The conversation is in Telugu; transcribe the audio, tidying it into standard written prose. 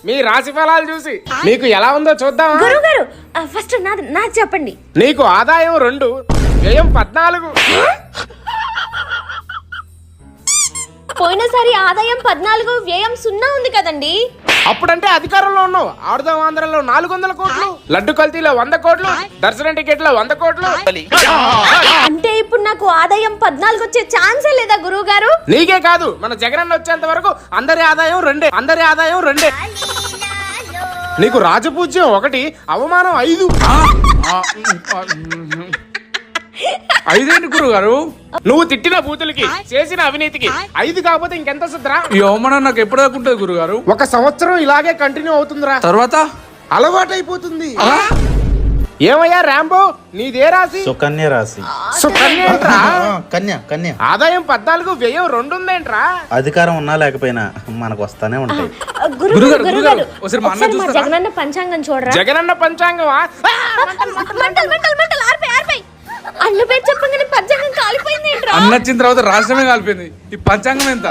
మీ రాశి ఫలాలు చూసి. నీకు ఎలా ఉందో చూద్దామా? గురుగారు ఫస్ట్ నాకు చెప్పండి. నీకు ఆదాయం 2, వ్యయం 14. పోయినసారి ఆదాయం 14, వ్యయం 0 ఉంది కదండి. అప్పుడంటే అధికారంలో ఉన్నావు. ఆడుదాం ఆంధ్రలో 400 కోట్లు, లడ్డు కల్తీలో 100 కోట్లు, దర్శనం టికెట్లో 100 కోట్లు. అంటే ఇప్పుడు నాకు ఆదాయం 14 వచ్చే ఛాన్సే లేదా గురువు గారు? నీకే కాదు, మన జగనన్న వచ్చేంత వరకు అందరి ఆదాయం 2. నీకు రాజపూజ్యం 1, అవమానం 5. 5 గురువు గారు. నువ్వు తిట్టిన బూతులకి, చేసిన అవినీతికి 5 కాకపోతే ఇంకెంత సుద్రా? ఈ అవమానం నాకు ఎప్పుడు దాకా ఉంటుంది గురువు గారు? 1 సంవత్సరం ఇలాగే కంటిన్యూ అవుతుందిరా, తర్వాత అలవాటైపోతుంది. ఏమయ్యా రాంబో, నీదే రాశి? సుకన్య రాశి. సుకన్య ఏంట్రా? కన్య. ఆదాయం 14, వ్యయం 2 ఉందేంట్రా? అధికారం ఉన్నా లేకపోయినా మనకు వస్తానే ఉంటాయి. గురుగారు, ఒకసారి మా అన్న ఒకసారి మా చూస్తారా? జగనన్న పంచాంగం చూడరా. జగనన్న పంచాంగమా? మంటలు ఆర్పై. అన్న పేరు చెప్పగానే పంచాంగం కాలిపోయింది ఏంట్రా? అన్న వచ్చిన తర్వాత రాష్ట్రమే కాలిపోయింది. ఈ పంచాంగం ఎంత?